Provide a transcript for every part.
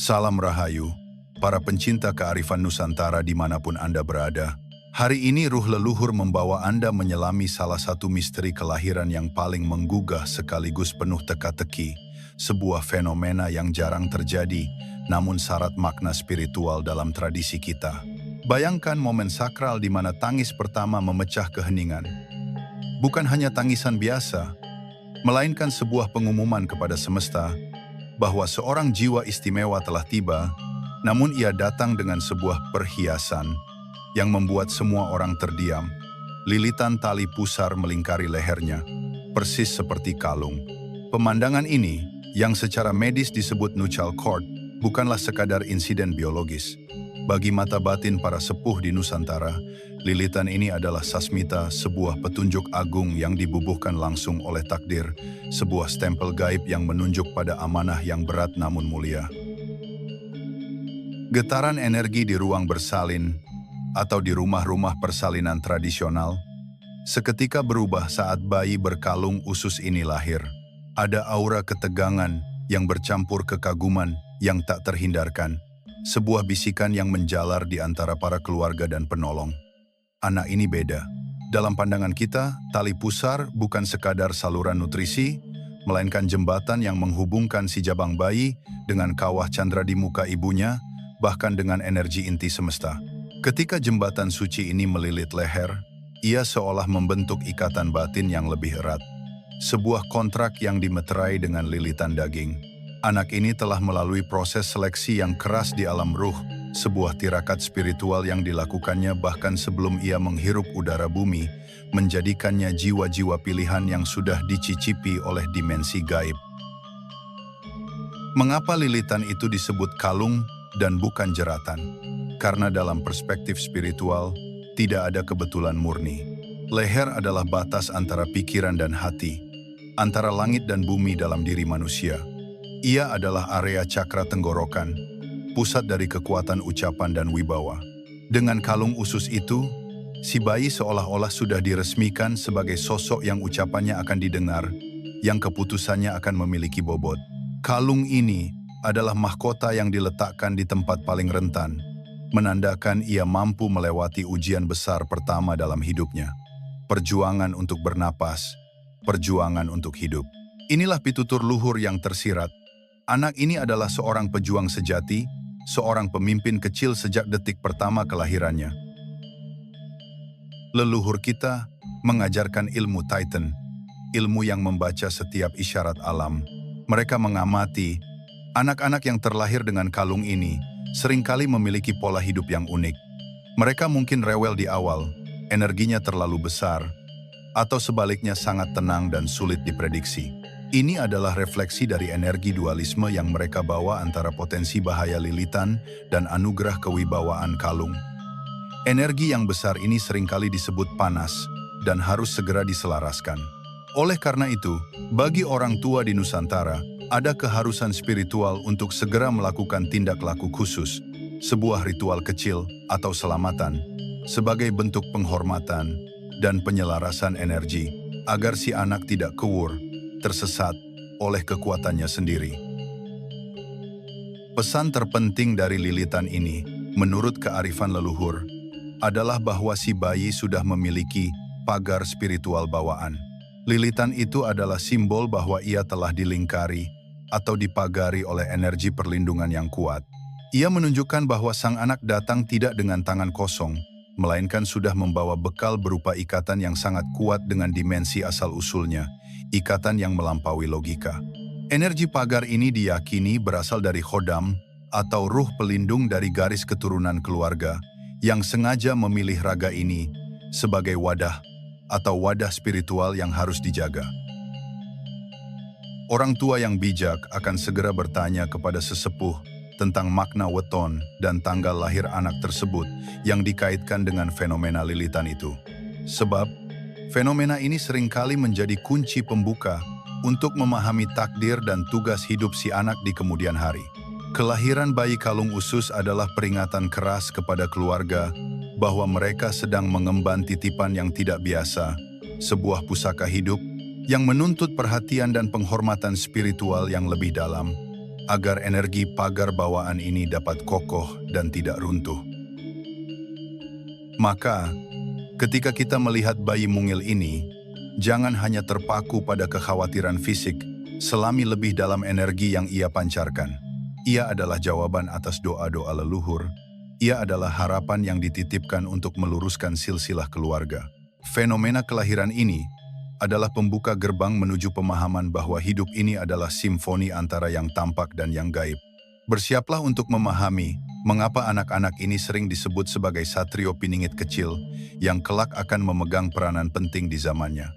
Salam Rahayu, para pencinta kearifan Nusantara dimanapun Anda berada. Hari ini ruh leluhur membawa Anda menyelami salah satu misteri kelahiran yang paling menggugah sekaligus penuh teka-teki, sebuah fenomena yang jarang terjadi, namun syarat makna spiritual dalam tradisi kita. Bayangkan momen sakral di mana tangis pertama memecah keheningan. Bukan hanya tangisan biasa, melainkan sebuah pengumuman kepada semesta bahwa seorang jiwa istimewa telah tiba, namun ia datang dengan sebuah perhiasan yang membuat semua orang terdiam. Lilitan tali pusar melingkari lehernya, persis seperti kalung. Pemandangan ini, yang secara medis disebut nuptial cord, bukanlah sekadar insiden biologis. Bagi mata batin para sepuh di Nusantara, lilitan ini adalah sasmita, sebuah petunjuk agung yang dibubuhkan langsung oleh takdir, sebuah stempel gaib yang menunjuk pada amanah yang berat namun mulia. Getaran energi di ruang bersalin atau di rumah-rumah persalinan tradisional seketika berubah saat bayi berkalung usus ini lahir. Ada aura ketegangan yang bercampur kekaguman yang tak terhindarkan. Sebuah bisikan yang menjalar di antara para keluarga dan penolong. Anak ini beda. Dalam pandangan kita, tali pusar bukan sekadar saluran nutrisi, melainkan jembatan yang menghubungkan si jabang bayi dengan kawah candra di muka ibunya, bahkan dengan energi inti semesta. Ketika jembatan suci ini melilit leher, ia seolah membentuk ikatan batin yang lebih erat. Sebuah kontrak yang dimeterai dengan lilitan daging. Anak ini telah melalui proses seleksi yang keras di alam ruh, sebuah tirakat spiritual yang dilakukannya bahkan sebelum ia menghirup udara bumi, menjadikannya jiwa-jiwa pilihan yang sudah dicicipi oleh dimensi gaib. Mengapa lilitan itu disebut kalung dan bukan jeratan? Karena dalam perspektif spiritual, tidak ada kebetulan murni. Leher adalah batas antara pikiran dan hati, antara langit dan bumi dalam diri manusia. Ia adalah area cakra tenggorokan, pusat dari kekuatan ucapan dan wibawa. Dengan kalung usus itu, si bayi seolah-olah sudah diresmikan sebagai sosok yang ucapannya akan didengar, yang keputusannya akan memiliki bobot. Kalung ini adalah mahkota yang diletakkan di tempat paling rentan, menandakan ia mampu melewati ujian besar pertama dalam hidupnya. Perjuangan untuk bernapas, perjuangan untuk hidup. Inilah pitutur luhur yang tersirat. Anak ini adalah seorang pejuang sejati, seorang pemimpin kecil sejak detik pertama kelahirannya. Leluhur kita mengajarkan ilmu Titan, ilmu yang membaca setiap isyarat alam. Mereka mengamati anak-anak yang terlahir dengan kalung ini seringkali memiliki pola hidup yang unik. Mereka mungkin rewel di awal, energinya terlalu besar, atau sebaliknya sangat tenang dan sulit diprediksi. Ini adalah refleksi dari energi dualisme yang mereka bawa antara potensi bahaya lilitan dan anugerah kewibawaan kalung. Energi yang besar ini seringkali disebut panas dan harus segera diselaraskan. Oleh karena itu, bagi orang tua di Nusantara, ada keharusan spiritual untuk segera melakukan tindak laku khusus, sebuah ritual kecil atau selamatan, sebagai bentuk penghormatan dan penyelarasan energi, agar si anak tidak kewur, tersesat oleh kekuatannya sendiri. Pesan terpenting dari lilitan ini, menurut kearifan leluhur, adalah bahwa si bayi sudah memiliki pagar spiritual bawaan. Lilitan itu adalah simbol bahwa ia telah dilingkari atau dipagari oleh energi perlindungan yang kuat. Ia menunjukkan bahwa sang anak datang tidak dengan tangan kosong, melainkan sudah membawa bekal berupa ikatan yang sangat kuat dengan dimensi asal-usulnya, ikatan yang melampaui logika. Energi pagar ini diyakini berasal dari khodam atau ruh pelindung dari garis keturunan keluarga yang sengaja memilih raga ini sebagai wadah atau wadah spiritual yang harus dijaga. Orang tua yang bijak akan segera bertanya kepada sesepuh tentang makna weton dan tanggal lahir anak tersebut yang dikaitkan dengan fenomena lilitan itu. Sebab, fenomena ini seringkali menjadi kunci pembuka untuk memahami takdir dan tugas hidup si anak di kemudian hari. Kelahiran bayi kalung usus adalah peringatan keras kepada keluarga bahwa mereka sedang mengemban titipan yang tidak biasa, sebuah pusaka hidup yang menuntut perhatian dan penghormatan spiritual yang lebih dalam. agar energi pagar bawaan ini dapat kokoh dan tidak runtuh. Maka, ketika kita melihat bayi mungil ini, jangan hanya terpaku pada kekhawatiran fisik, selami lebih dalam energi yang ia pancarkan. Ia adalah jawaban atas doa-doa leluhur. Ia adalah harapan yang dititipkan untuk meluruskan silsilah keluarga. Fenomena kelahiran ini adalah pembuka gerbang menuju pemahaman bahwa hidup ini adalah simfoni antara yang tampak dan yang gaib. Bersiaplah untuk memahami mengapa anak-anak ini sering disebut sebagai satrio piningit kecil yang kelak akan memegang peranan penting di zamannya.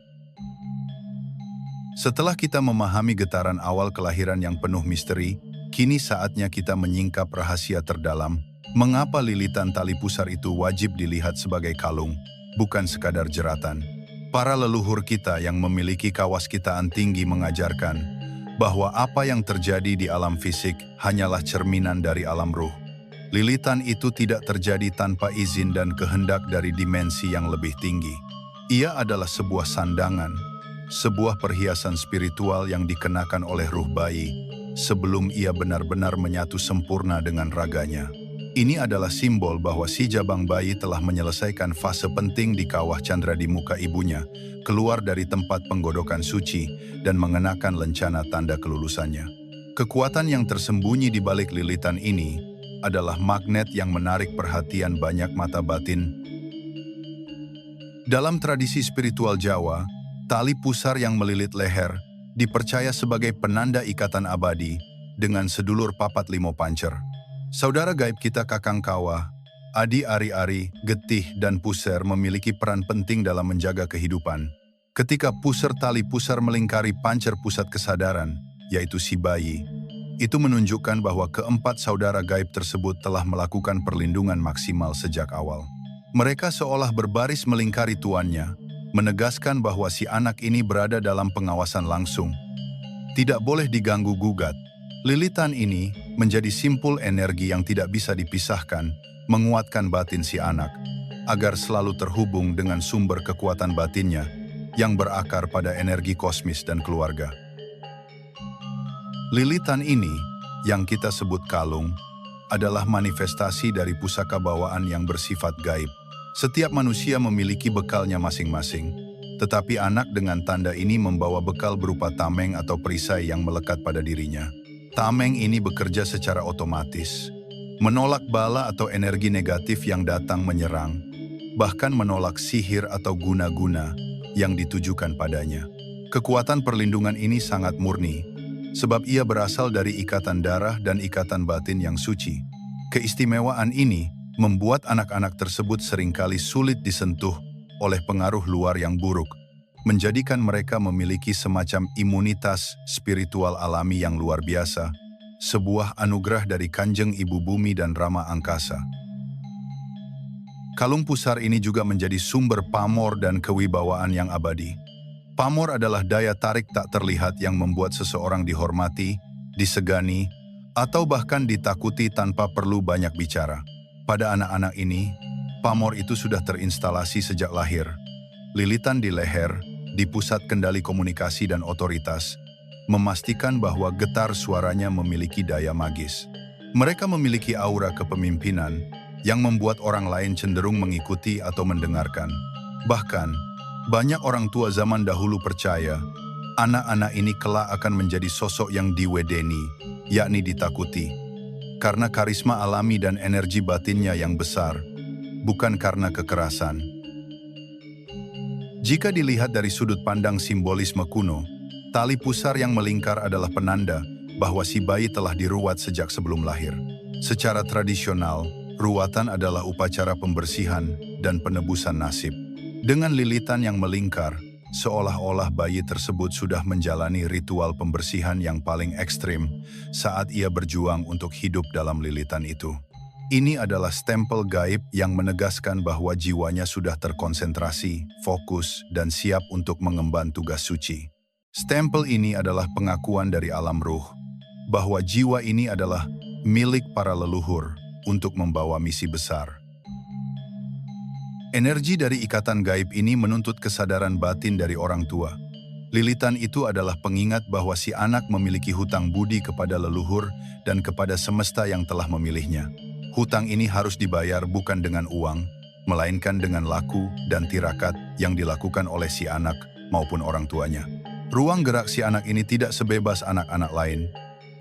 Setelah kita memahami getaran awal kelahiran yang penuh misteri, kini saatnya kita menyingkap rahasia terdalam mengapa lilitan tali pusar itu wajib dilihat sebagai kalung, bukan sekadar jeratan. Para leluhur kita yang memiliki kawaskitaan tinggi mengajarkan bahwa apa yang terjadi di alam fisik hanyalah cerminan dari alam ruh. Lilitan itu tidak terjadi tanpa izin dan kehendak dari dimensi yang lebih tinggi. Ia adalah sebuah sandangan, sebuah perhiasan spiritual yang dikenakan oleh ruh bayi sebelum ia benar-benar menyatu sempurna dengan raganya. Ini adalah simbol bahwa si jabang bayi telah menyelesaikan fase penting di kawah candra di muka ibunya, keluar dari tempat penggodokan suci, dan mengenakan lencana tanda kelulusannya. Kekuatan yang tersembunyi di balik lilitan ini adalah magnet yang menarik perhatian banyak mata batin. Dalam tradisi spiritual Jawa, tali pusar yang melilit leher dipercaya sebagai penanda ikatan abadi dengan sedulur papat limo pancer. Saudara gaib kita Kakang Kawah, Adi Ari-Ari, Getih, dan Puser memiliki peran penting dalam menjaga kehidupan. Ketika puser tali pusar melingkari pancer pusat kesadaran, yaitu si bayi, itu menunjukkan bahwa keempat saudara gaib tersebut telah melakukan perlindungan maksimal sejak awal. Mereka seolah berbaris melingkari tuannya, menegaskan bahwa si anak ini berada dalam pengawasan langsung. Tidak boleh diganggu-gugat. Lilitan ini menjadi simpul energi yang tidak bisa dipisahkan, menguatkan batin si anak, agar selalu terhubung dengan sumber kekuatan batinnya yang berakar pada energi kosmis dan keluarga. Lilitan ini, yang kita sebut kalung, adalah manifestasi dari pusaka bawaan yang bersifat gaib. Setiap manusia memiliki bekalnya masing-masing, tetapi anak dengan tanda ini membawa bekal berupa tameng atau perisai yang melekat pada dirinya. Tameng ini bekerja secara otomatis, menolak bala atau energi negatif yang datang menyerang, bahkan menolak sihir atau guna-guna yang ditujukan padanya. Kekuatan perlindungan ini sangat murni, sebab ia berasal dari ikatan darah dan ikatan batin yang suci. Keistimewaan ini membuat anak-anak tersebut seringkali sulit disentuh oleh pengaruh luar yang buruk, menjadikan mereka memiliki semacam imunitas spiritual alami yang luar biasa, sebuah anugerah dari Kanjeng Ibu Bumi dan Rama Angkasa. Kalung pusar ini juga menjadi sumber pamor dan kewibawaan yang abadi. Pamor adalah daya tarik tak terlihat yang membuat seseorang dihormati, disegani, atau bahkan ditakuti tanpa perlu banyak bicara. Pada anak-anak ini, pamor itu sudah terinstalasi sejak lahir. Lilitan di leher, di pusat kendali komunikasi dan otoritas, memastikan bahwa getar suaranya memiliki daya magis. Mereka memiliki aura kepemimpinan yang membuat orang lain cenderung mengikuti atau mendengarkan. Bahkan, banyak orang tua zaman dahulu percaya, anak-anak ini kelak akan menjadi sosok yang diwedeni, yakni ditakuti, karena karisma alami dan energi batinnya yang besar, bukan karena kekerasan. Jika dilihat dari sudut pandang simbolisme kuno, tali pusar yang melingkar adalah penanda bahwa si bayi telah diruat sejak sebelum lahir. Secara tradisional, ruatan adalah upacara pembersihan dan penebusan nasib. Dengan lilitan yang melingkar, seolah-olah bayi tersebut sudah menjalani ritual pembersihan yang paling ekstrim saat ia berjuang untuk hidup dalam lilitan itu. Ini adalah stempel gaib yang menegaskan bahwa jiwanya sudah terkonsentrasi, fokus, dan siap untuk mengemban tugas suci. Stempel ini adalah pengakuan dari alam ruh, bahwa jiwa ini adalah milik para leluhur untuk membawa misi besar. Energi dari ikatan gaib ini menuntut kesadaran batin dari orang tua. Lilitan itu adalah pengingat bahwa si anak memiliki hutang budi kepada leluhur dan kepada semesta yang telah memilihnya. Hutang ini harus dibayar bukan dengan uang, melainkan dengan laku dan tirakat yang dilakukan oleh si anak maupun orang tuanya. Ruang gerak si anak ini tidak sebebas anak-anak lain.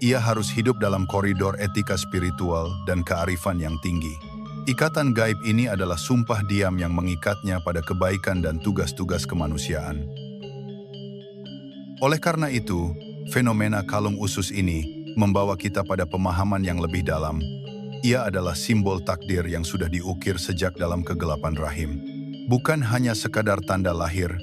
Ia harus hidup dalam koridor etika spiritual dan kearifan yang tinggi. Ikatan gaib ini adalah sumpah diam yang mengikatnya pada kebaikan dan tugas-tugas kemanusiaan. Oleh karena itu, fenomena kalung usus ini membawa kita pada pemahaman yang lebih dalam. Ia adalah simbol takdir yang sudah diukir sejak dalam kegelapan rahim. Bukan hanya sekadar tanda lahir,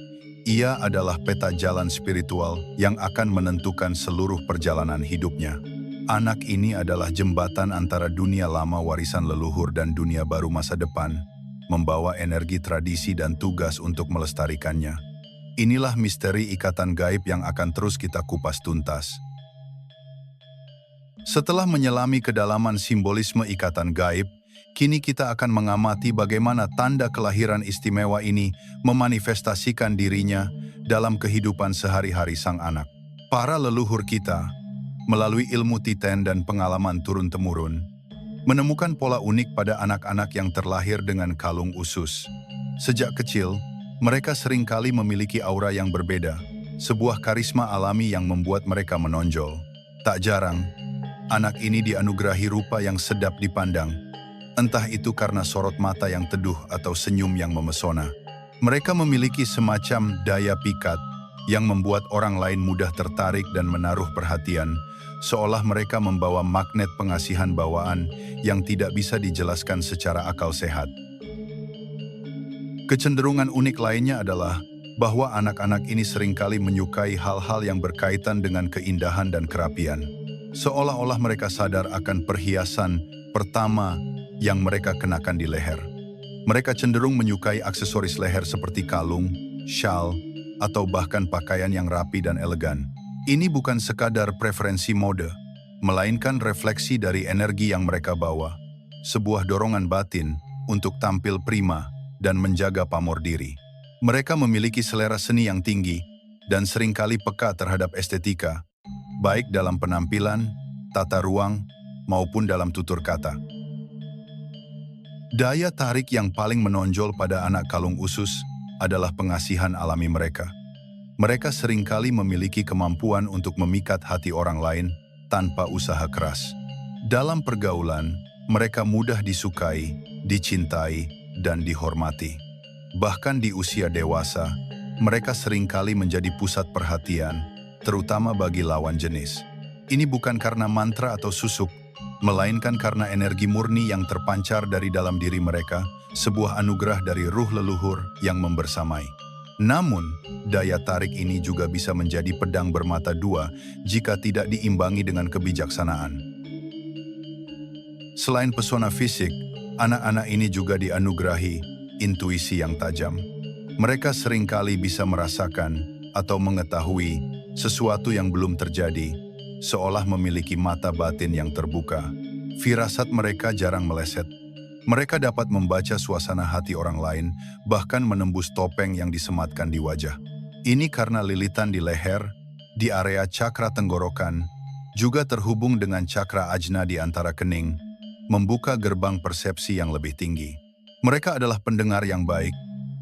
ia adalah peta jalan spiritual yang akan menentukan seluruh perjalanan hidupnya. Anak ini adalah jembatan antara dunia lama warisan leluhur dan dunia baru masa depan, membawa energi tradisi dan tugas untuk melestarikannya. Inilah misteri ikatan gaib yang akan terus kita kupas tuntas. Setelah menyelami kedalaman simbolisme ikatan gaib, kini kita akan mengamati bagaimana tanda kelahiran istimewa ini memanifestasikan dirinya dalam kehidupan sehari-hari sang anak. Para leluhur kita, melalui ilmu titen dan pengalaman turun-temurun, menemukan pola unik pada anak-anak yang terlahir dengan kalung usus. Sejak kecil, mereka seringkali memiliki aura yang berbeda, sebuah karisma alami yang membuat mereka menonjol. Tak jarang, anak ini dianugerahi rupa yang sedap dipandang, entah itu karena sorot mata yang teduh atau senyum yang memesona. Mereka memiliki semacam daya pikat yang membuat orang lain mudah tertarik dan menaruh perhatian, seolah mereka membawa magnet pengasihan bawaan yang tidak bisa dijelaskan secara akal sehat. Kecenderungan unik lainnya adalah bahwa anak-anak ini seringkali menyukai hal-hal yang berkaitan dengan keindahan dan kerapian. Seolah-olah mereka sadar akan perhiasan pertama yang mereka kenakan di leher. Mereka cenderung menyukai aksesoris leher seperti kalung, syal, atau bahkan pakaian yang rapi dan elegan. Ini bukan sekadar preferensi mode, melainkan refleksi dari energi yang mereka bawa, sebuah dorongan batin untuk tampil prima dan menjaga pamor diri. Mereka memiliki selera seni yang tinggi dan seringkali peka terhadap estetika, baik dalam penampilan, tata ruang, maupun dalam tutur kata. Daya tarik yang paling menonjol pada anak kalung usus adalah pengasihan alami mereka. Mereka seringkali memiliki kemampuan untuk memikat hati orang lain tanpa usaha keras. Dalam pergaulan, mereka mudah disukai, dicintai, dan dihormati. Bahkan di usia dewasa, mereka seringkali menjadi pusat perhatian, terutama bagi lawan jenis. Ini bukan karena mantra atau susuk, melainkan karena energi murni yang terpancar dari dalam diri mereka, sebuah anugerah dari ruh leluhur yang membersamai. Namun, daya tarik ini juga bisa menjadi pedang bermata dua jika tidak diimbangi dengan kebijaksanaan. Selain pesona fisik, anak-anak ini juga dianugerahi intuisi yang tajam. Mereka seringkali bisa merasakan atau mengetahui sesuatu yang belum terjadi, seolah memiliki mata batin yang terbuka. Firasat mereka jarang meleset. Mereka dapat membaca suasana hati orang lain, bahkan menembus topeng yang disematkan di wajah. Ini karena lilitan di leher, di area cakra tenggorokan, juga terhubung dengan cakra ajna di antara kening, membuka gerbang persepsi yang lebih tinggi. Mereka adalah pendengar yang baik,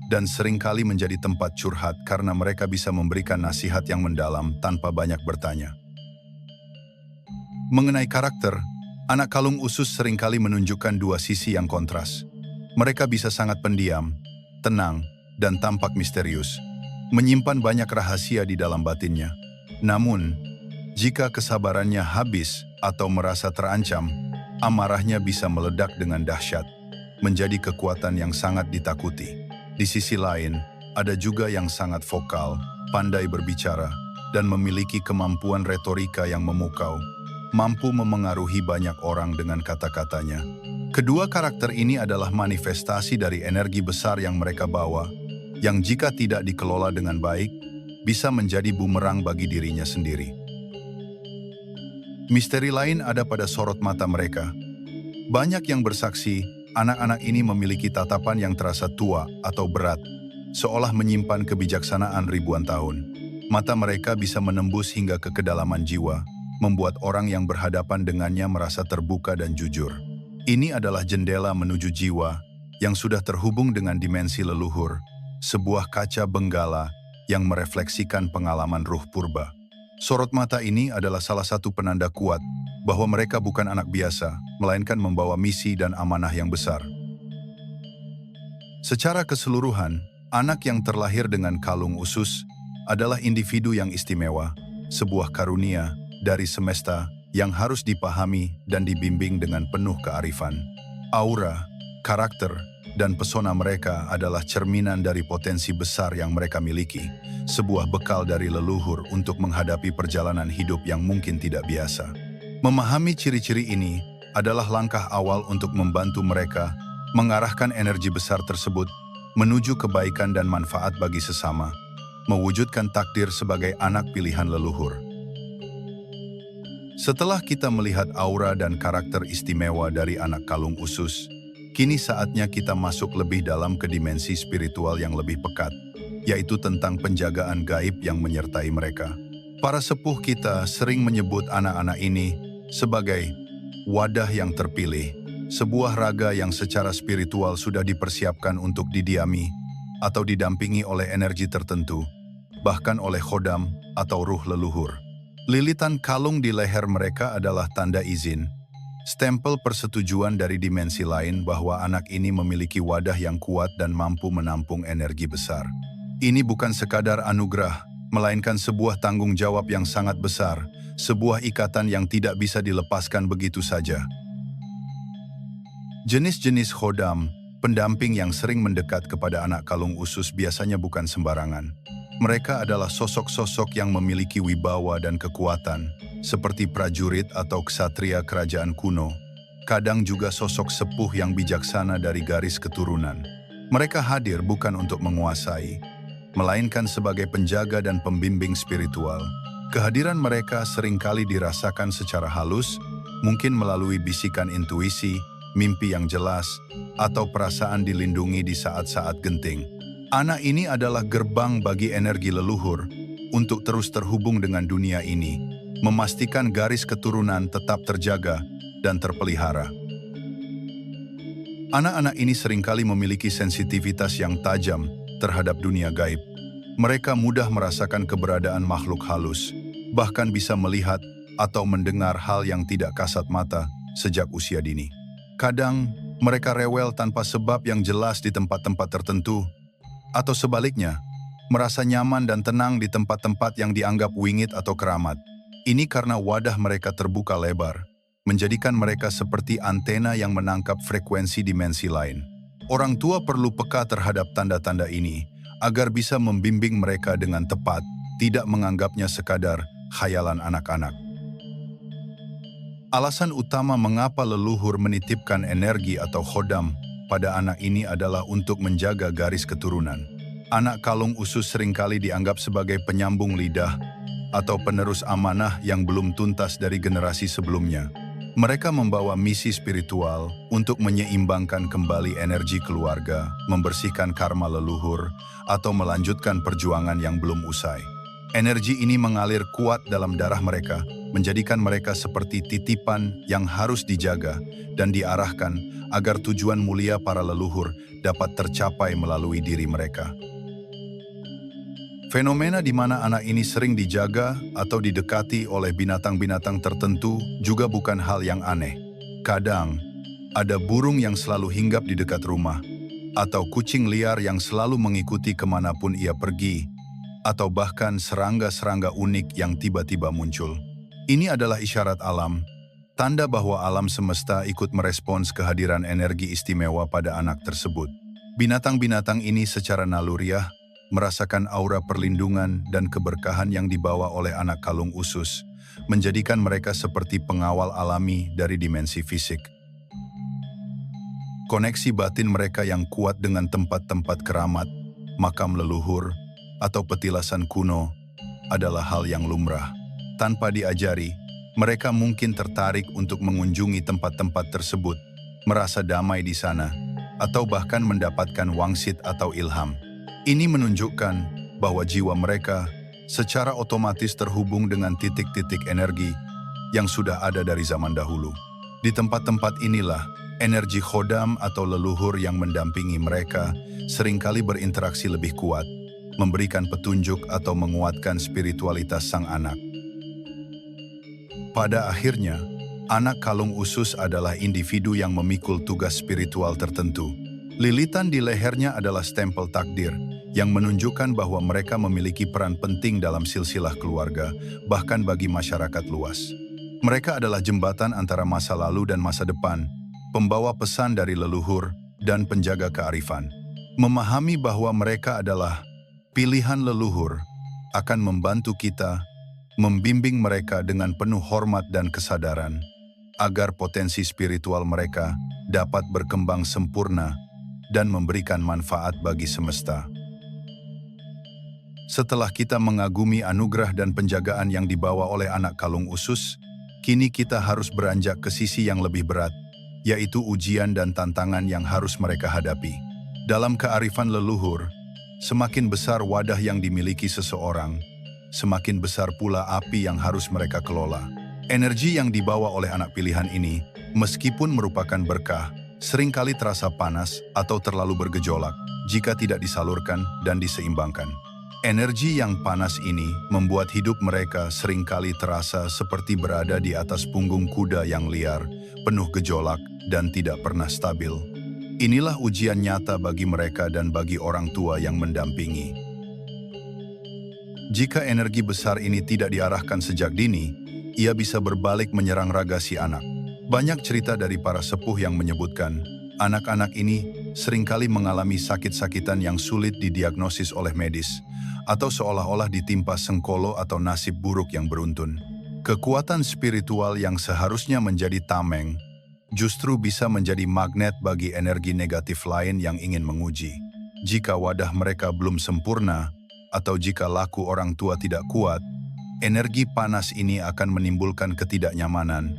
dan seringkali menjadi tempat curhat karena mereka bisa memberikan nasihat yang mendalam tanpa banyak bertanya. Mengenai karakter, anak kalung usus seringkali menunjukkan dua sisi yang kontras. Mereka bisa sangat pendiam, tenang, dan tampak misterius, menyimpan banyak rahasia di dalam batinnya. Namun, jika kesabarannya habis atau merasa terancam, amarahnya bisa meledak dengan dahsyat, menjadi kekuatan yang sangat ditakuti. Di sisi lain, ada juga yang sangat vokal, pandai berbicara, dan memiliki kemampuan retorika yang memukau, mampu memengaruhi banyak orang dengan kata-katanya. Kedua karakter ini adalah manifestasi dari energi besar yang mereka bawa, yang jika tidak dikelola dengan baik, bisa menjadi bumerang bagi dirinya sendiri. Misteri lain ada pada sorot mata mereka. Banyak yang bersaksi, anak-anak ini memiliki tatapan yang terasa tua atau berat, seolah menyimpan kebijaksanaan ribuan tahun. Mata mereka bisa menembus hingga ke kedalaman jiwa, membuat orang yang berhadapan dengannya merasa terbuka dan jujur. Ini adalah jendela menuju jiwa yang sudah terhubung dengan dimensi leluhur, sebuah kaca benggala yang merefleksikan pengalaman ruh purba. Sorot mata ini adalah salah satu penanda kuat bahwa mereka bukan anak biasa, melainkan membawa misi dan amanah yang besar. Secara keseluruhan, anak yang terlahir dengan kalung usus adalah individu yang istimewa, sebuah karunia dari semesta yang harus dipahami dan dibimbing dengan penuh kearifan. Aura, karakter, dan pesona mereka adalah cerminan dari potensi besar yang mereka miliki, sebuah bekal dari leluhur untuk menghadapi perjalanan hidup yang mungkin tidak biasa. Memahami ciri-ciri ini adalah langkah awal untuk membantu mereka mengarahkan energi besar tersebut menuju kebaikan dan manfaat bagi sesama, mewujudkan takdir sebagai anak pilihan leluhur. Setelah kita melihat aura dan karakter istimewa dari anak kalung usus, kini saatnya kita masuk lebih dalam ke dimensi spiritual yang lebih pekat, yaitu tentang penjagaan gaib yang menyertai mereka. Para sepuh kita sering menyebut anak-anak ini sebagai wadah yang terpilih, sebuah raga yang secara spiritual sudah dipersiapkan untuk didiami atau didampingi oleh energi tertentu, bahkan oleh khodam atau ruh leluhur. Lilitan kalung di leher mereka adalah tanda izin, stempel persetujuan dari dimensi lain bahwa anak ini memiliki wadah yang kuat dan mampu menampung energi besar. Ini bukan sekadar anugerah, melainkan sebuah tanggung jawab yang sangat besar, sebuah ikatan yang tidak bisa dilepaskan begitu saja. Jenis-jenis khodam, pendamping yang sering mendekat kepada anak kalung usus biasanya bukan sembarangan. Mereka adalah sosok-sosok yang memiliki wibawa dan kekuatan, seperti prajurit atau ksatria kerajaan kuno. Kadang juga sosok sepuh yang bijaksana dari garis keturunan. Mereka hadir bukan untuk menguasai, melainkan sebagai penjaga dan pembimbing spiritual. Kehadiran mereka seringkali dirasakan secara halus, mungkin melalui bisikan intuisi, mimpi yang jelas, atau perasaan dilindungi di saat-saat genting. Anak ini adalah gerbang bagi energi leluhur untuk terus terhubung dengan dunia ini, memastikan garis keturunan tetap terjaga dan terpelihara. Anak-anak ini seringkali memiliki sensitivitas yang tajam terhadap dunia gaib. Mereka mudah merasakan keberadaan makhluk halus, bahkan bisa melihat atau mendengar hal yang tidak kasat mata sejak usia dini. Kadang, mereka rewel tanpa sebab yang jelas di tempat-tempat tertentu, atau sebaliknya, merasa nyaman dan tenang di tempat-tempat yang dianggap wingit atau keramat. Ini karena wadah mereka terbuka lebar, menjadikan mereka seperti antena yang menangkap frekuensi dimensi lain. Orang tua perlu peka terhadap tanda-tanda ini, agar bisa membimbing mereka dengan tepat, tidak menganggapnya sekadar khayalan anak-anak. Alasan utama mengapa leluhur menitipkan energi atau khodam pada anak ini adalah untuk menjaga garis keturunan. Anak kalung usus seringkali dianggap sebagai penyambung lidah atau penerus amanah yang belum tuntas dari generasi sebelumnya. Mereka membawa misi spiritual untuk menyeimbangkan kembali energi keluarga, membersihkan karma leluhur, atau melanjutkan perjuangan yang belum usai. Energi ini mengalir kuat dalam darah mereka, menjadikan mereka seperti titipan yang harus dijaga dan diarahkan agar tujuan mulia para leluhur dapat tercapai melalui diri mereka. Fenomena di mana anak ini sering dijaga atau didekati oleh binatang-binatang tertentu juga bukan hal yang aneh. Kadang, ada burung yang selalu hinggap di dekat rumah, atau kucing liar yang selalu mengikuti kemanapun ia pergi, atau bahkan serangga-serangga unik yang tiba-tiba muncul. Ini adalah isyarat alam, tanda bahwa alam semesta ikut merespons kehadiran energi istimewa pada anak tersebut. Binatang-binatang ini secara naluriah merasakan aura perlindungan dan keberkahan yang dibawa oleh anak kalung usus, menjadikan mereka seperti pengawal alami dari dimensi fisik. Koneksi batin mereka yang kuat dengan tempat-tempat keramat, makam leluhur, atau petilasan kuno adalah hal yang lumrah. Tanpa diajari, mereka mungkin tertarik untuk mengunjungi tempat-tempat tersebut, merasa damai di sana, atau bahkan mendapatkan wangsit atau ilham. Ini menunjukkan bahwa jiwa mereka secara otomatis terhubung dengan titik-titik energi yang sudah ada dari zaman dahulu. Di tempat-tempat inilah, energi khodam atau leluhur yang mendampingi mereka seringkali berinteraksi lebih kuat, memberikan petunjuk atau menguatkan spiritualitas sang anak. Pada akhirnya, anak kalung usus adalah individu yang memikul tugas spiritual tertentu. Lilitan di lehernya adalah stempel takdir yang menunjukkan bahwa mereka memiliki peran penting dalam silsilah keluarga, bahkan bagi masyarakat luas. Mereka adalah jembatan antara masa lalu dan masa depan, pembawa pesan dari leluhur dan penjaga kearifan. Memahami bahwa mereka adalah pilihan leluhur akan membantu kita membimbing mereka dengan penuh hormat dan kesadaran, agar potensi spiritual mereka dapat berkembang sempurna dan memberikan manfaat bagi semesta. Setelah kita mengagumi anugerah dan penjagaan yang dibawa oleh anak kalung usus, kini kita harus beranjak ke sisi yang lebih berat, yaitu ujian dan tantangan yang harus mereka hadapi. Dalam kearifan leluhur, semakin besar wadah yang dimiliki seseorang, semakin besar pula api yang harus mereka kelola. Energi yang dibawa oleh anak pilihan ini, meskipun merupakan berkah, seringkali terasa panas atau terlalu bergejolak jika tidak disalurkan dan diseimbangkan. Energi yang panas ini membuat hidup mereka seringkali terasa seperti berada di atas punggung kuda yang liar, penuh gejolak dan tidak pernah stabil. Inilah ujian nyata bagi mereka dan bagi orang tua yang mendampingi. Jika energi besar ini tidak diarahkan sejak dini, ia bisa berbalik menyerang raga si anak. Banyak cerita dari para sepuh yang menyebutkan, anak-anak ini seringkali mengalami sakit-sakitan yang sulit didiagnosis oleh medis, atau seolah-olah ditimpa sengkolo atau nasib buruk yang beruntun. Kekuatan spiritual yang seharusnya menjadi tameng, justru bisa menjadi magnet bagi energi negatif lain yang ingin menguji. Jika wadah mereka belum sempurna, atau jika laku orang tua tidak kuat, energi panas ini akan menimbulkan ketidaknyamanan,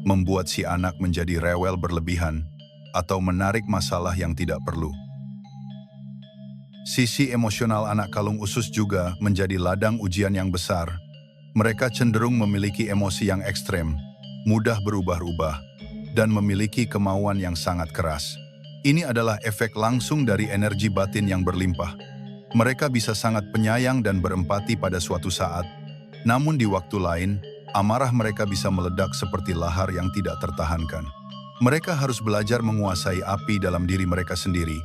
membuat si anak menjadi rewel berlebihan, atau menarik masalah yang tidak perlu. Sisi emosional anak kalung usus juga menjadi ladang ujian yang besar. Mereka cenderung memiliki emosi yang ekstrem, mudah berubah-ubah, dan memiliki kemauan yang sangat keras. Ini adalah efek langsung dari energi batin yang berlimpah. Mereka bisa sangat penyayang dan berempati pada suatu saat, namun di waktu lain, amarah mereka bisa meledak seperti lahar yang tidak tertahankan. Mereka harus belajar menguasai api dalam diri mereka sendiri,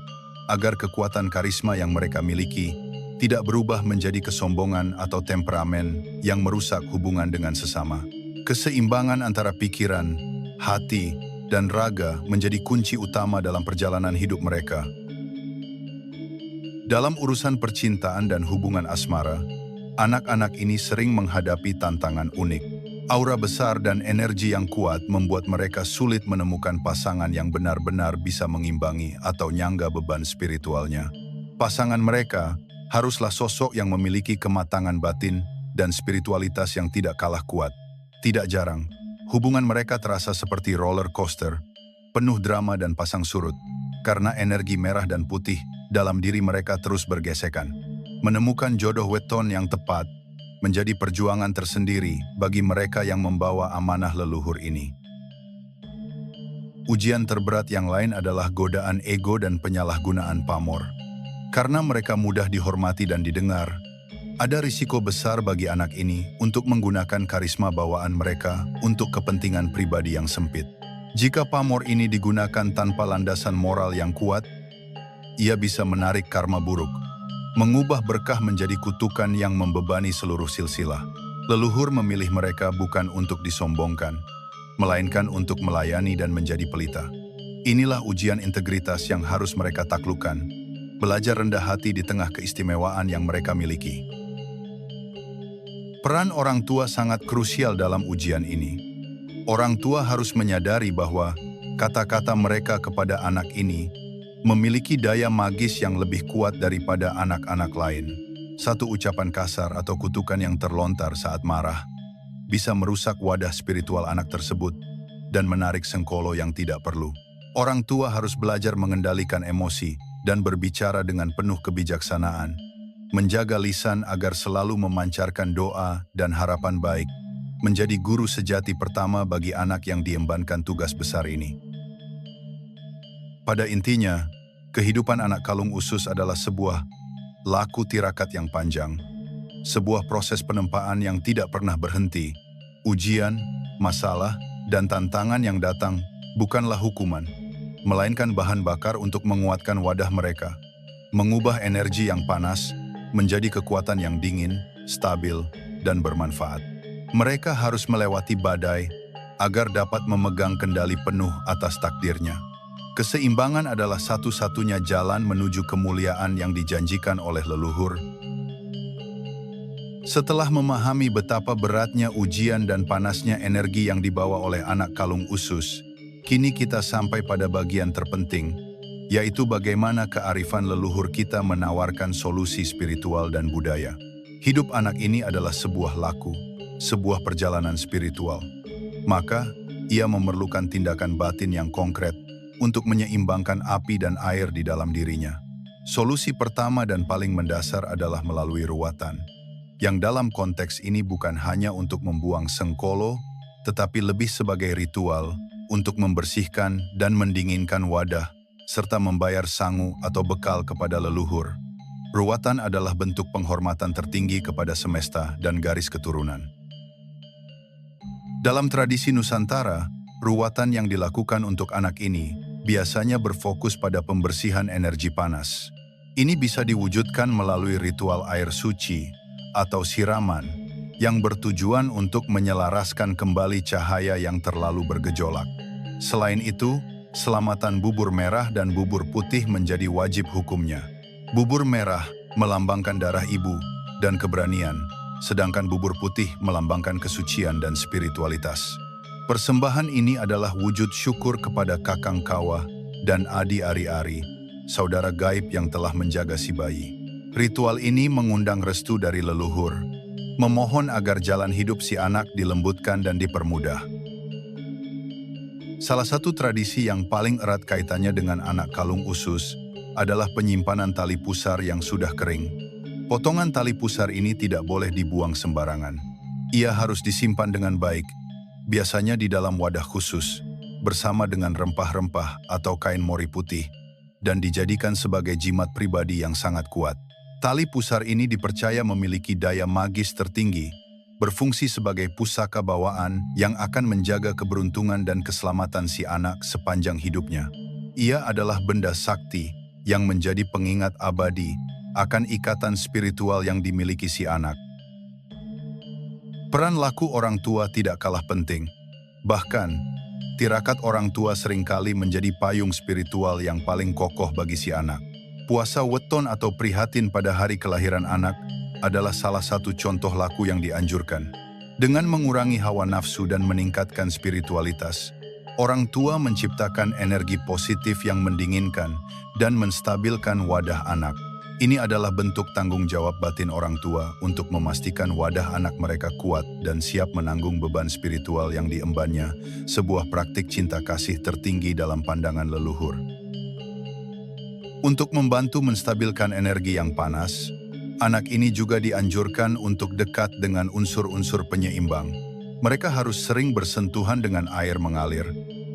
agar kekuatan karisma yang mereka miliki tidak berubah menjadi kesombongan atau temperamen yang merusak hubungan dengan sesama. Keseimbangan antara pikiran, hati, dan raga menjadi kunci utama dalam perjalanan hidup mereka. Dalam urusan percintaan dan hubungan asmara, anak-anak ini sering menghadapi tantangan unik. Aura besar dan energi yang kuat membuat mereka sulit menemukan pasangan yang benar-benar bisa mengimbangi atau nyangga beban spiritualnya. Pasangan mereka haruslah sosok yang memiliki kematangan batin dan spiritualitas yang tidak kalah kuat. Tidak jarang, hubungan mereka terasa seperti roller coaster, penuh drama dan pasang surut, karena energi merah dan putih dalam diri mereka terus bergesekan. Menemukan jodoh weton yang tepat menjadi perjuangan tersendiri bagi mereka yang membawa amanah leluhur ini. Ujian terberat yang lain adalah godaan ego dan penyalahgunaan pamor. Karena mereka mudah dihormati dan didengar, ada risiko besar bagi anak ini untuk menggunakan karisma bawaan mereka untuk kepentingan pribadi yang sempit. Jika pamor ini digunakan tanpa landasan moral yang kuat, ia bisa menarik karma buruk, mengubah berkah menjadi kutukan yang membebani seluruh silsilah. Leluhur memilih mereka bukan untuk disombongkan, melainkan untuk melayani dan menjadi pelita. Inilah ujian integritas yang harus mereka taklukkan, belajar rendah hati di tengah keistimewaan yang mereka miliki. Peran orang tua sangat krusial dalam ujian ini. Orang tua harus menyadari bahwa kata-kata mereka kepada anak ini memiliki daya magis yang lebih kuat daripada anak-anak lain. Satu ucapan kasar atau kutukan yang terlontar saat marah bisa merusak wadah spiritual anak tersebut dan menarik sengkolo yang tidak perlu. Orang tua harus belajar mengendalikan emosi dan berbicara dengan penuh kebijaksanaan, menjaga lisan agar selalu memancarkan doa dan harapan baik, menjadi guru sejati pertama bagi anak yang diembankan tugas besar ini. Pada intinya, kehidupan anak kalung usus adalah sebuah laku tirakat yang panjang, sebuah proses penempaan yang tidak pernah berhenti. Ujian, masalah, dan tantangan yang datang bukanlah hukuman, melainkan bahan bakar untuk menguatkan wadah mereka, mengubah energi yang panas menjadi kekuatan yang dingin, stabil, dan bermanfaat. Mereka harus melewati badai agar dapat memegang kendali penuh atas takdirnya. Keseimbangan adalah satu-satunya jalan menuju kemuliaan yang dijanjikan oleh leluhur. Setelah memahami betapa beratnya ujian dan panasnya energi yang dibawa oleh anak kalung usus, kini kita sampai pada bagian terpenting, yaitu bagaimana kearifan leluhur kita menawarkan solusi spiritual dan budaya. Hidup anak ini adalah sebuah laku, sebuah perjalanan spiritual. Maka, ia memerlukan tindakan batin yang konkret untuk menyeimbangkan api dan air di dalam dirinya. Solusi pertama dan paling mendasar adalah melalui ruwatan, yang dalam konteks ini bukan hanya untuk membuang sengkolo, tetapi lebih sebagai ritual untuk membersihkan dan mendinginkan wadah, serta membayar sangu atau bekal kepada leluhur. Ruwatan adalah bentuk penghormatan tertinggi kepada semesta dan garis keturunan. Dalam tradisi Nusantara, ruwatan yang dilakukan untuk anak ini biasanya berfokus pada pembersihan energi panas. Ini bisa diwujudkan melalui ritual air suci atau siraman yang bertujuan untuk menyelaraskan kembali cahaya yang terlalu bergejolak. Selain itu, selamatan bubur merah dan bubur putih menjadi wajib hukumnya. Bubur merah melambangkan darah ibu dan keberanian, sedangkan bubur putih melambangkan kesucian dan spiritualitas. Persembahan ini adalah wujud syukur kepada Kakang Kawah dan Adi Ari-Ari, saudara gaib yang telah menjaga si bayi. Ritual ini mengundang restu dari leluhur, memohon agar jalan hidup si anak dilembutkan dan dipermudah. Salah satu tradisi yang paling erat kaitannya dengan anak kalung usus adalah penyimpanan tali pusar yang sudah kering. Potongan tali pusar ini tidak boleh dibuang sembarangan. Ia harus disimpan dengan baik, biasanya di dalam wadah khusus, bersama dengan rempah-rempah atau kain mori putih, dan dijadikan sebagai jimat pribadi yang sangat kuat. Tali pusar ini dipercaya memiliki daya magis tertinggi, berfungsi sebagai pusaka bawaan yang akan menjaga keberuntungan dan keselamatan si anak sepanjang hidupnya. Ia adalah benda sakti yang menjadi pengingat abadi akan ikatan spiritual yang dimiliki si anak. Peran laku orang tua tidak kalah penting. Bahkan, tirakat orang tua seringkali menjadi payung spiritual yang paling kokoh bagi si anak. Puasa weton atau prihatin pada hari kelahiran anak adalah salah satu contoh laku yang dianjurkan. Dengan mengurangi hawa nafsu dan meningkatkan spiritualitas, orang tua menciptakan energi positif yang mendinginkan dan menstabilkan wadah anak. Ini adalah bentuk tanggung jawab batin orang tua untuk memastikan wadah anak mereka kuat dan siap menanggung beban spiritual yang diembannya, sebuah praktik cinta kasih tertinggi dalam pandangan leluhur. Untuk membantu menstabilkan energi yang panas, anak ini juga dianjurkan untuk dekat dengan unsur-unsur penyeimbang. Mereka harus sering bersentuhan dengan air mengalir,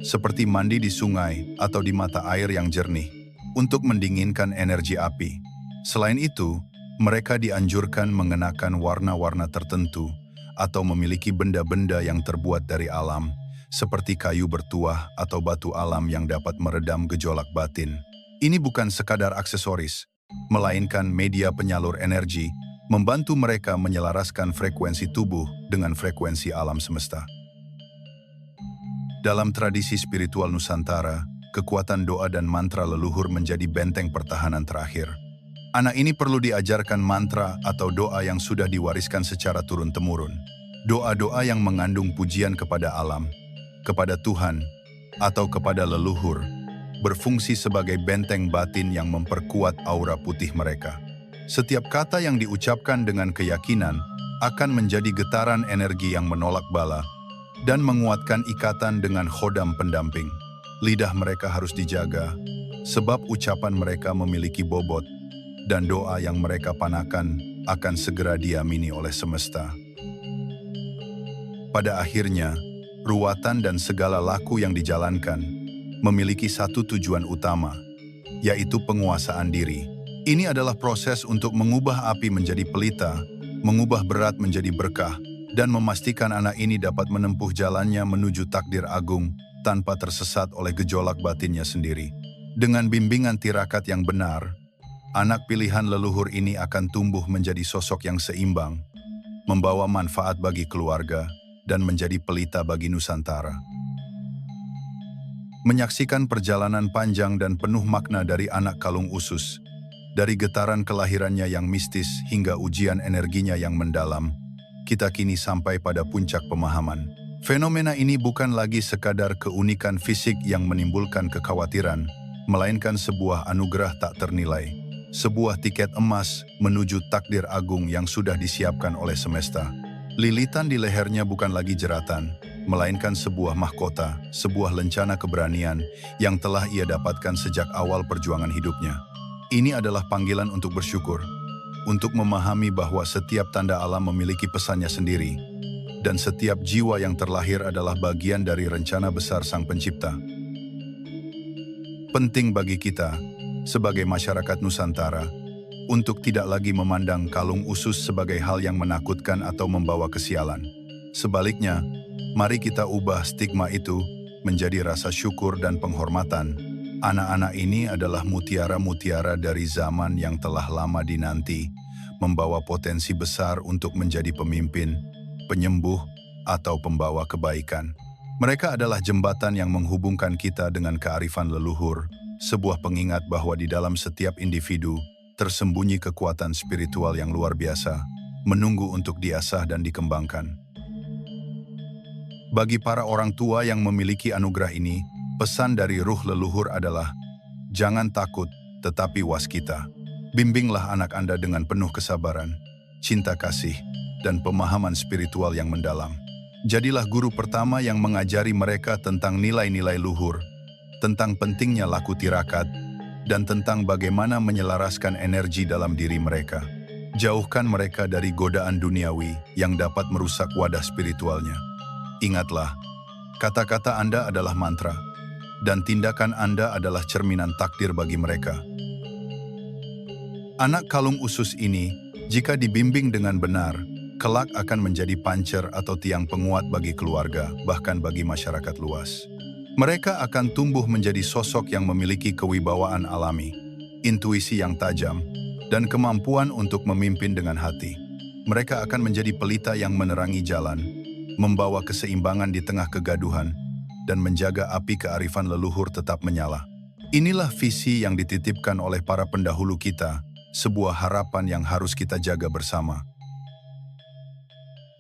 seperti mandi di sungai atau di mata air yang jernih, untuk mendinginkan energi api. Selain itu, mereka dianjurkan mengenakan warna-warna tertentu atau memiliki benda-benda yang terbuat dari alam, seperti kayu bertuah atau batu alam yang dapat meredam gejolak batin. Ini bukan sekadar aksesoris, melainkan media penyalur energi, membantu mereka menyelaraskan frekuensi tubuh dengan frekuensi alam semesta. Dalam tradisi spiritual Nusantara, kekuatan doa dan mantra leluhur menjadi benteng pertahanan terakhir. Anak ini perlu diajarkan mantra atau doa yang sudah diwariskan secara turun-temurun. Doa-doa yang mengandung pujian kepada alam, kepada Tuhan, atau kepada leluhur, berfungsi sebagai benteng batin yang memperkuat aura putih mereka. Setiap kata yang diucapkan dengan keyakinan akan menjadi getaran energi yang menolak bala dan menguatkan ikatan dengan khodam pendamping. Lidah mereka harus dijaga, sebab ucapan mereka memiliki bobot, dan doa yang mereka panahkan akan segera diamini oleh semesta. Pada akhirnya, ruatan dan segala laku yang dijalankan memiliki satu tujuan utama, yaitu penguasaan diri. Ini adalah proses untuk mengubah api menjadi pelita, mengubah berat menjadi berkah, dan memastikan anak ini dapat menempuh jalannya menuju takdir agung tanpa tersesat oleh gejolak batinnya sendiri. Dengan bimbingan tirakat yang benar, anak pilihan leluhur ini akan tumbuh menjadi sosok yang seimbang, membawa manfaat bagi keluarga, dan menjadi pelita bagi Nusantara. Menyaksikan perjalanan panjang dan penuh makna dari anak kalung usus, dari getaran kelahirannya yang mistis hingga ujian energinya yang mendalam, kita kini sampai pada puncak pemahaman. Fenomena ini bukan lagi sekadar keunikan fisik yang menimbulkan kekhawatiran, melainkan sebuah anugerah tak ternilai, sebuah tiket emas menuju takdir agung yang sudah disiapkan oleh semesta. Lilitan di lehernya bukan lagi jeratan, melainkan sebuah mahkota, sebuah lencana keberanian yang telah ia dapatkan sejak awal perjuangan hidupnya. Ini adalah panggilan untuk bersyukur, untuk memahami bahwa setiap tanda alam memiliki pesannya sendiri, dan setiap jiwa yang terlahir adalah bagian dari rencana besar Sang Pencipta. Penting bagi kita, sebagai masyarakat Nusantara, untuk tidak lagi memandang kalung usus sebagai hal yang menakutkan atau membawa kesialan. Sebaliknya, mari kita ubah stigma itu menjadi rasa syukur dan penghormatan. Anak-anak ini adalah mutiara-mutiara dari zaman yang telah lama dinanti, membawa potensi besar untuk menjadi pemimpin, penyembuh, atau pembawa kebaikan. Mereka adalah jembatan yang menghubungkan kita dengan kearifan leluhur, sebuah pengingat bahwa di dalam setiap individu tersembunyi kekuatan spiritual yang luar biasa, menunggu untuk diasah dan dikembangkan. Bagi para orang tua yang memiliki anugerah ini, pesan dari ruh leluhur adalah, jangan takut, tetapi waskita. Bimbinglah anak Anda dengan penuh kesabaran, cinta kasih, dan pemahaman spiritual yang mendalam. Jadilah guru pertama yang mengajari mereka tentang nilai-nilai luhur, tentang pentingnya laku tirakat, dan tentang bagaimana menyelaraskan energi dalam diri mereka. Jauhkan mereka dari godaan duniawi yang dapat merusak wadah spiritualnya. Ingatlah, kata-kata Anda adalah mantra, dan tindakan Anda adalah cerminan takdir bagi mereka. Anak kalung usus ini, jika dibimbing dengan benar, kelak akan menjadi pancer atau tiang penguat bagi keluarga, bahkan bagi masyarakat luas. Mereka akan tumbuh menjadi sosok yang memiliki kewibawaan alami, intuisi yang tajam, dan kemampuan untuk memimpin dengan hati. Mereka akan menjadi pelita yang menerangi jalan, membawa keseimbangan di tengah kegaduhan, dan menjaga api kearifan leluhur tetap menyala. Inilah visi yang dititipkan oleh para pendahulu kita, sebuah harapan yang harus kita jaga bersama.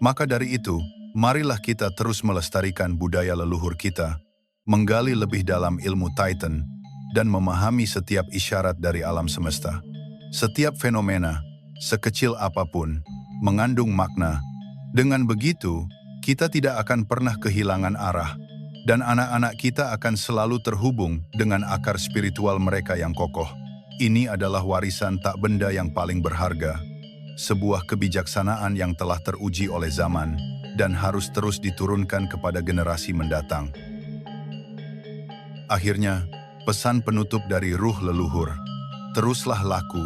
Maka dari itu, marilah kita terus melestarikan budaya leluhur kita, menggali lebih dalam ilmu Titan, dan memahami setiap isyarat dari alam semesta. Setiap fenomena, sekecil apapun, mengandung makna. Dengan begitu, kita tidak akan pernah kehilangan arah, dan anak-anak kita akan selalu terhubung dengan akar spiritual mereka yang kokoh. Ini adalah warisan tak benda yang paling berharga, sebuah kebijaksanaan yang telah teruji oleh zaman dan harus terus diturunkan kepada generasi mendatang. Akhirnya, pesan penutup dari ruh leluhur, teruslah laku,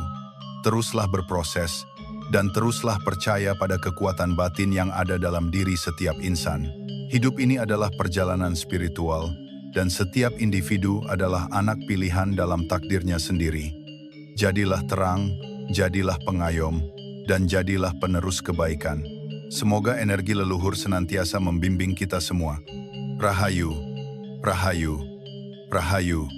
teruslah berproses, dan teruslah percaya pada kekuatan batin yang ada dalam diri setiap insan. Hidup ini adalah perjalanan spiritual, dan setiap individu adalah anak pilihan dalam takdirnya sendiri. Jadilah terang, jadilah pengayom, dan jadilah penerus kebaikan. Semoga energi leluhur senantiasa membimbing kita semua. Rahayu, Rahayu, Rahayu.